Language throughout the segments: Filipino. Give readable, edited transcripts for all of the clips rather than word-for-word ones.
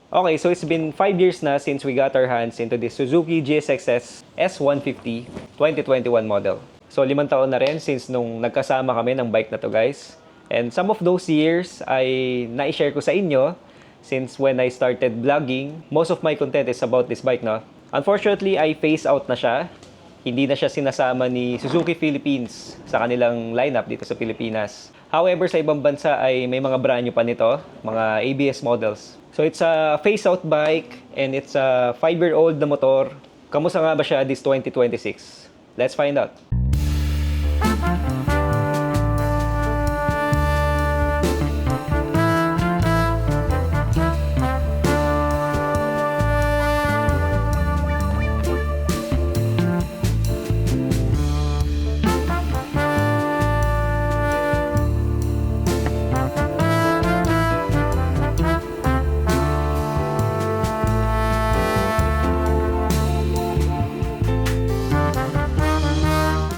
Okay, so it's been 5 years na since we got our hands into the Suzuki GSX-S S150 2021 model. So 5 taon na rin since nung nagkasama kami ng bike na to, guys. And some of those years ay na-share ko sa inyo since when I started vlogging, most of my content is about this bike, no? Unfortunately, I phase out na siya. Hindi na siya sinasama ni Suzuki Philippines sa kanilang lineup dito sa Pilipinas. However, sa ibang bansa ay may mga brand new pa nito, mga ABS models. So it's a phase-out bike and it's a 5-year-old na motor. Kamusta nga ba siya this 2026? Let's find out.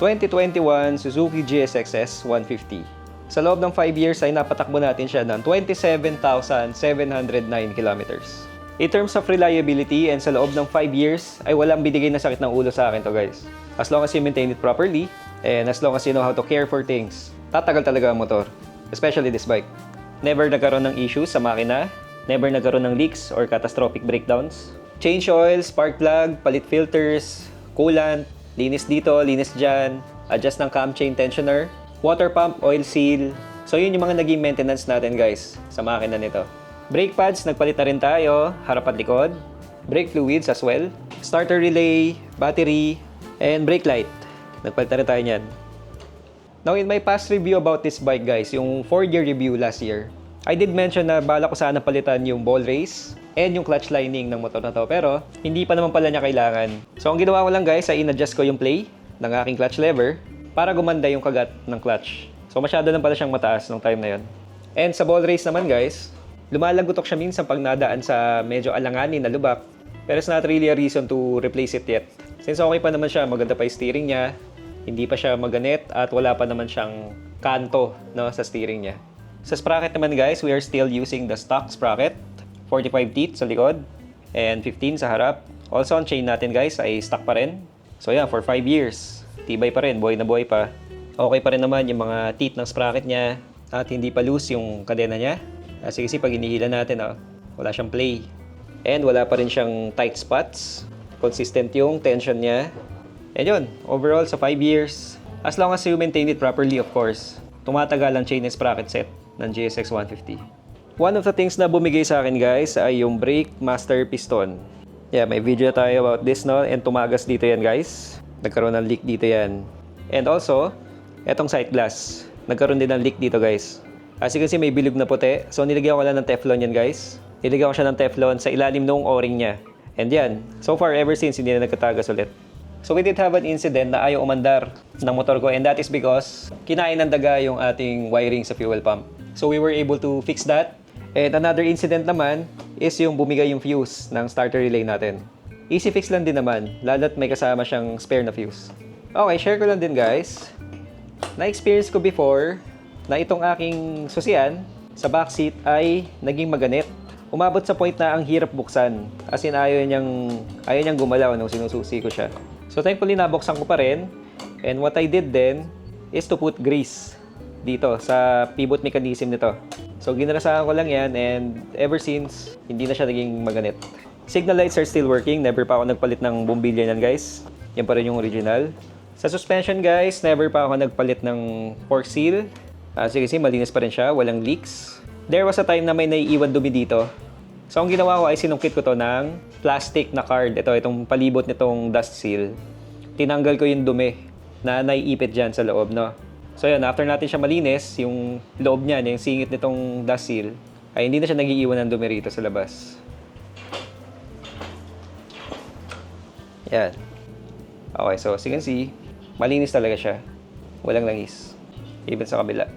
...2021 Suzuki GSX-S 150. Sa loob ng 5 years ay napatakbo natin siya ng 27,709 kilometers. In terms of reliability and sa loob ng 5 years ay walang binigay na sakit ng ulo sa akin to, guys. As long as you maintain it properly and as long as you know how to care for things, tatagal talaga ang motor. Especially this bike. Never nagkaroon ng issues sa makina, never nagkaroon ng leaks or catastrophic breakdowns. Change oil, spark plug, palit filters, coolant, linis dito, linis dyan, adjust ng cam chain tensioner, water pump, oil seal. So yun yung mga naging maintenance natin, guys, sa makina nito. Brake pads, nagpalit na rin tayo, harap at likod. Brake fluids as well. Starter relay, battery, and brake light. Nagpalit na rin tayo nyan. Now in my past review about this bike, guys, yung 4-year review last year, I did mention na bala ko sana palitan yung ball race and yung clutch lining ng motor na to, pero hindi pa naman pala niya kailangan. So ang ginawa ko lang, guys, ay in-adjust ko yung play ng aking clutch lever para gumanda yung kagat ng clutch. So masyado lang pala siyang mataas nung time na yun. And sa ball race naman, guys, lumalagutok siya minsan pag nadaan sa medyo alanganin na lubak, pero it's not really a reason to replace it yet. Since okay pa naman siya, maganda pa yung steering niya, hindi pa siya maganet at wala pa naman siyang kanto, no, sa steering niya. Sa sprocket naman, guys, we are still using the stock sprocket. 45 teeth sa likod and 15 sa harap. Also, ang chain natin, guys, ay stock pa rin. So yeah, for 5 years, tibay pa rin, buhay na buhay pa. Okay pa rin naman yung mga teeth ng sprocket niya at hindi pa loose yung kadena niya. Kasi pag inihila natin, wala siyang play. And wala pa rin siyang tight spots. Consistent yung tension niya. And yun, overall sa 5 years, as long as you maintain it properly, of course, tumatagal ang chain and sprocket set ng GSX 150. One of the things na bumigay sa akin, guys, ay yung brake master piston. Yeah, may video tayo about this, no? And tumagas dito yan, guys. Nagkaroon ng leak dito yan. And also, etong sight glass. Nagkaroon din ng leak dito, guys. As you can see, may bilog na puti. So, nilagyan ko lang ng Teflon yan, guys. Nilagyan ko siya ng Teflon sa ilalim ng o-ring niya. And yan, so far, ever since, hindi na nagkatagas ulit. So, we did have an incident na ayaw umandar ng motor ko. And that is because kinain ng daga yung ating wiring sa fuel pump. So, we were able to fix that. And another incident naman is yung bumigay yung fuse ng starter relay natin. Easy fix lang din naman, lalo't may kasama siyang spare na fuse. Okay, share ko lang din, guys. Na-experience ko before na itong aking susian sa backseat ay naging maganet. Umabot sa point na ang hirap buksan. As in, ayaw niyang gumalaw nung sinususi ko siya. So thankfully, nabuksan ko pa rin. And what I did then is to put grease dito sa pivot mechanism nito. So ginarasahan ko lang yan and ever since, hindi na siya naging maganet. Signal lights are still working. Never pa ako nagpalit ng bumbilya yan, guys. Yan pa rin yung original. Sa suspension, guys, never pa ako nagpalit ng fork seal. Sige, malinis pa rin siya. Walang leaks. There was a time na may naiiwan dumi dito. So ang ginawa ko ay sinungkit ko to ng plastic na card. Itong palibot nitong dust seal. Tinanggal ko yung dumi na naiipit dyan sa loob, no? So yun, after natin siya malinis, yung loob niya, yung singit nitong dust seal, ay hindi na siya nag-iiwan ng dumi rito sa labas. Yan. Okay, so as you can see, malinis talaga siya. Walang langis. Even sa kabila.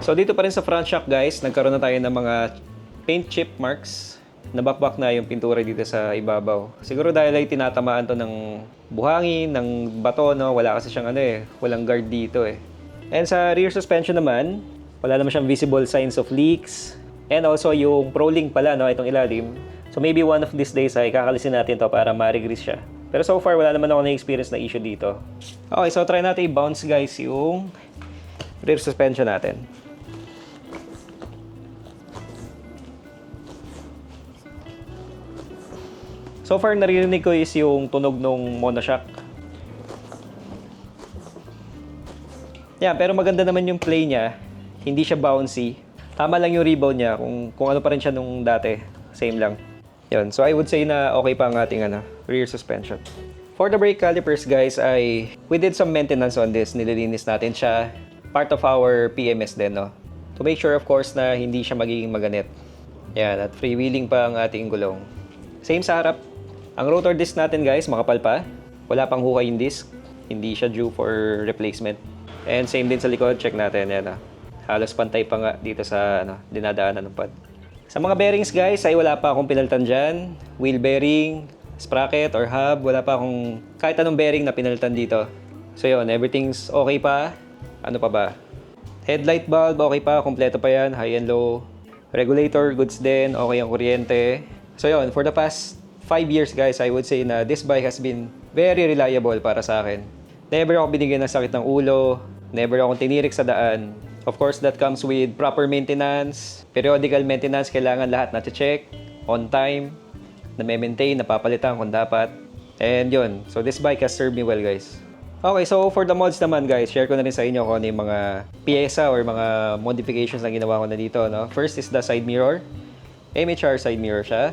So dito pa rin sa front shock, guys, nagkaroon na tayo ng mga paint chip marks. Nabakbak na yung pintura dito sa ibabaw. Siguro dahil ay tinatamaan to ng buhangin, ng bato, no? Wala kasi siyang walang guard dito . And sa rear suspension naman, wala naman siyang visible signs of leaks. And also yung Pro Link pala, no, itong ilalim. So So maybe one of these days ay kakalisin natin to para ma-regrease siya. Pero so far, wala naman ako na-experience na issue dito. Okay, so try natin i-bounce guys yung rear suspension natin. So far, naririnig ko is yung tunog ng monoshock. Yeah, pero maganda naman yung play niya. Hindi siya bouncy. Tama lang yung rebound niya kung ano pa rin siya nung dati. Same lang. Yun. So I would say na okay pa ang ating rear suspension. For the brake calipers guys, we did some maintenance on this. Nililinis natin siya. Part of our PMS din, no? To make sure of course na hindi siya magiging maganit. Yan. At freewheeling pa ang ating gulong. Same sa harap. Ang rotor disc natin guys, makapal pa. Wala pang hukay yung disc. Hindi siya due for replacement. And same din sa likod. Check natin. Yan, halos pantay pa nga dito sa dinadaanan ng pad. Sa mga bearings guys ay wala pa akong pinalitan dyan. Wheel bearing, sprocket or hub, wala pa akong kahit anong bearing na pinalitan dito. So yun, everything's okay pa. Ano pa ba? Headlight bulb, okay pa, kompleto pa yan, high and low. Regulator, goods din, okay ang kuryente. So yun, for the past 5 years guys, I would say na this bike has been very reliable para sa akin. Never ako binigyan ng sakit ng ulo, never akong tinirik sa daan. Of course, that comes with proper maintenance. Periodical maintenance, kailangan lahat na-check, on time, na-maintain, napapalitan kung dapat. And yun, so this bike has served me well guys. Okay, so for the mods naman guys, share ko na rin sa inyo kung ano yung mga piyesa or mga modifications na ginawa ko na dito. No? First is the side mirror. MHR side mirror siya.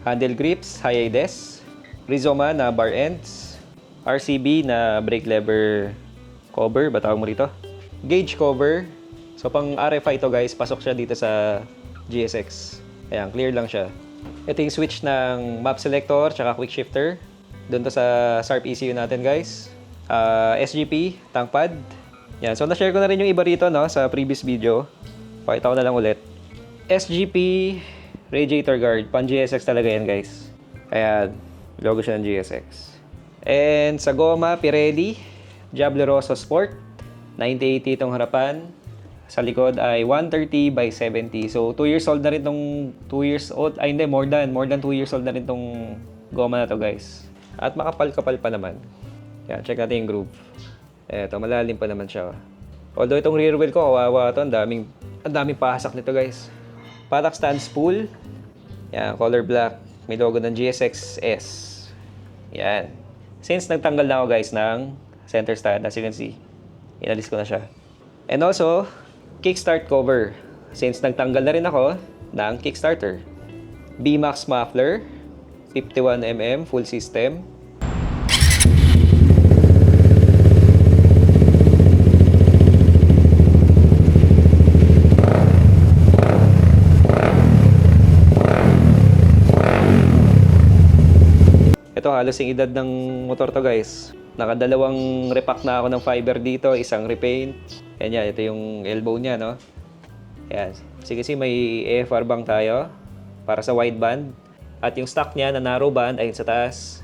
Handle grips, high IDES. Rizoma na bar ends. RCB na brake lever cover, ba tawag mo rito? Gauge cover. So pang RFI to guys, pasok siya dito sa GSX. Ayan, clear lang siya. Ito yung switch ng map selector tsaka quick shifter. Doon to sa SARP ECU natin guys. SGP, tank pad. Yan, so na-share ko na rin yung iba rito no, sa previous video. Pakita ko na lang ulit. SGP radiator guard, pan GSX talaga yan guys. Ayan, logo siya ng GSX. And sa goma, Pirelli, Diablo Rosso Sport. 9080 itong harapan. Sa likod ay 130 by 70. So, 2 years old na rin tong 2 years old. Ay, hindi, more than 2 years old na rin tong goma na to guys. At makapal-kapal pa naman. Yan, check natin yung groove. Eto, malalim pa naman siya. Although itong rear wheel ko, kawawa to. Ang daming pahasak nito guys. Patak stand spool. Yan, color black. May logo ng GSX S. Yan. Since nagtanggal na ako guys ng center stand, as you can see, inalis ko na siya. And also, kickstart cover. Since nagtanggal na rin ako ng kickstarter. B-Max muffler, 51mm full system. Ito halos yung edad ng motor to guys. Nakadalawang repack na ako ng fiber dito, isang repaint. Yan yan, ito yung elbow niya, no? Yan. Kasi may AFR bang tayo para sa wideband. At yung stock niya na narrow band ay sa taas.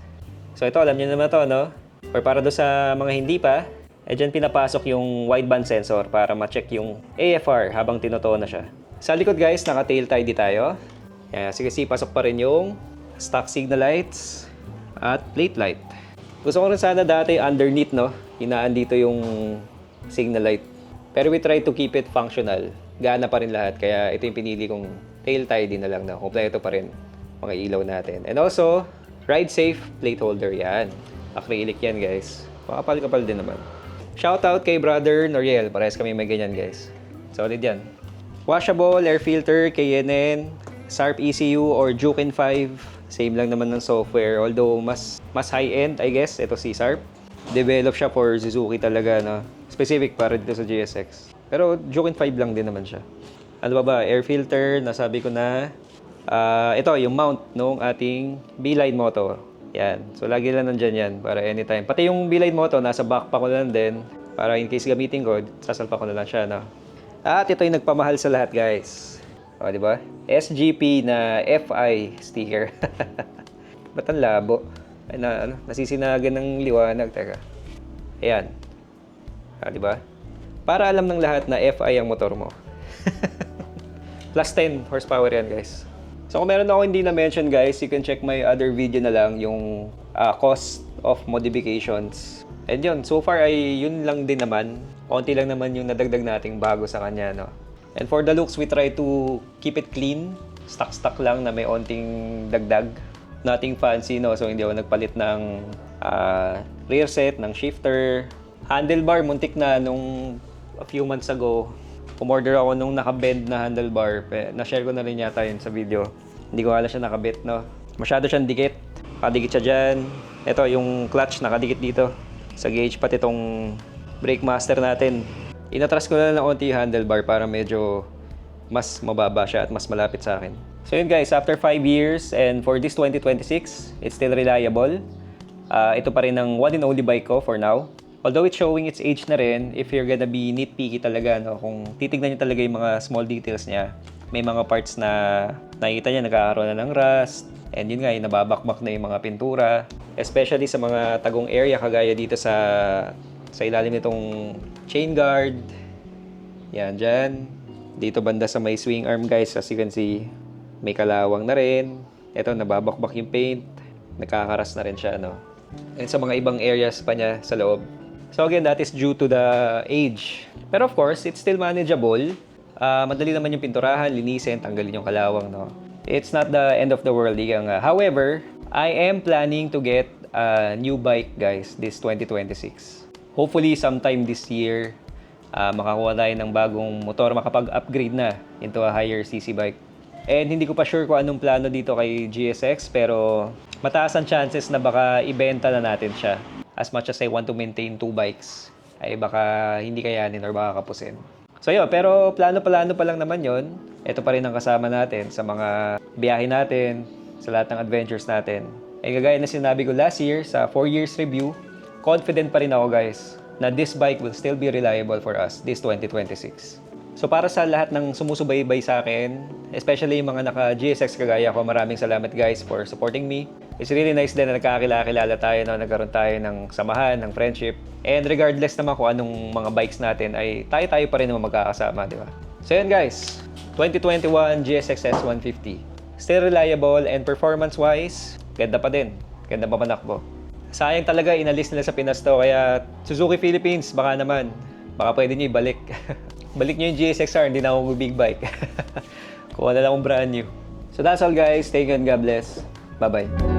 So ito, alam niyo naman to, no? Or para do sa mga hindi pa, dyan pinapasok yung wideband sensor para ma-check yung AFR habang tinutuon na siya. Sa likod guys, naka-tail tie di tayo. Yan. Kasi pasok pa rin yung stock signal lights at plate light. Gusto ko rin sana dati underneath, no? Hinaan dito yung signal light. Pero we try to keep it functional. Gana pa rin lahat. Kaya ito yung pinili kong tail tie din na lang na kompleto pa rin mga ilaw natin. And also, ride safe plate holder yan. Acrylic yan guys. Makapal-kapal din naman. Shoutout kay brother Noriel. Parehas kami may ganyan guys. Solid yan. Washable air filter, KNN, SARP ECU or Jukin 5. Same lang naman ng software. Although mas high-end I guess. Ito si SARP. Develop siya for Suzuki talaga, no? Specific para dito sa GSX. Pero Jukin 5 lang din naman siya. Ano ba? Air filter, nasabi ko na. Ito, yung mount nung ating B-Line Moto. Yan. So, lagi lang nandyan yan para anytime. Pati yung B-Line Moto, nasa backpack ko na lang din. Para in case gamitin ko, sasalpa ko na lang siya, no? At ito yung nagpamahal sa lahat, guys. O, di ba? SGP na FI sticker. Ba't ang labo? Ay, nasisinagan ng liwanag. Teka. Ayan. Di ba? Para alam ng lahat na FI ang motor mo. Plus 10 horsepower yan, guys. So kung meron ako hindi na-mention guys, you can check my other video na lang yung cost of modifications. And yun, so far ay yun lang din naman. Konti lang naman yung nadagdag nating bago sa kanya, no? And for the looks, we try to keep it clean. Stock lang na may onting dagdag. Nothing fancy, no? So hindi ako nagpalit ng rear set, ng shifter. Handlebar, muntik na nung a few months ago. Umorder ako nung nakabend na handlebar. Na-share ko na rin yata yun sa video. Hindi ko alam siya nakabit, no? Masyado siyang dikit. Nakadikit siya dyan. Ito, yung clutch nakadikit dito. Sa gauge, pati itong brake master natin. Inatras ko na lang ng onti yung handlebar para medyo mas mababa siya at mas malapit sa akin. So yun guys, after 5 years and for this 2026, it's still reliable. Ito pa rin ang one and only bike ko for now. Although it's showing its age na rin, if you're gonna be nitpicky talaga, no, kung titignan nyo talaga yung mga small details niya, may mga parts na nakikita niya nagkakaroon na ng rust, and yun nga, yung nababakbak na yung mga pintura, especially sa mga tagong area kagaya dito sa ilalim nitong chain guard. Yan, dyan. Dito banda sa may swing arm guys, as you can see, may kalawang na rin. Ito, nababakbak yung paint, nagkakaras na rin siya, no. And sa mga ibang areas pa niya sa loob. So again, that is due to the age. Pero of course, it's still manageable. Madali naman yung pinturahan, linisin, tanggalin yung kalawang, no. It's not the end of the world, ika nga. However, I am planning to get a new bike, guys, this 2026. Hopefully, sometime this year, makakuha tayo ng bagong motor, makapag-upgrade na into a higher CC bike. And hindi ko pa sure kung anong plano dito kay GSX, pero mataas ang chances na baka ibenta na natin siya. As much as I want to maintain 2 bikes, ay baka hindi kayanin or baka kapusin. So yun, pero plano-plano pa lang naman yon. Ito pa rin ang kasama natin sa mga biyahe natin, sa lahat ng adventures natin. Eh kagaya na sinabi ko last year sa 4 years review, confident pa rin ako guys na this bike will still be reliable for us this 2026. So para sa lahat ng sumusubaybay sa akin, especially yung mga naka-GSX kagaya ko, maraming salamat guys for supporting me. It's really nice din na nagkakilala tayo, no? Nagkaroon tayo ng samahan, ng friendship. And regardless naman kung anong mga bikes natin, ay tayo pa rin naman magkakasama, di ba? So yun guys, 2021 GSX S150. Still reliable and performance-wise, ganda pa din. Ganda pa manakbo. Sayang talaga inalis nila sa Pinas to, kaya Suzuki Philippines, baka naman. Baka pwede nyo ibalik. Balik nyo yung GSX-R, hindi na ako big bike. Kuha na lang akong brand new. So that's all guys. Thank you and God bless. Bye-bye.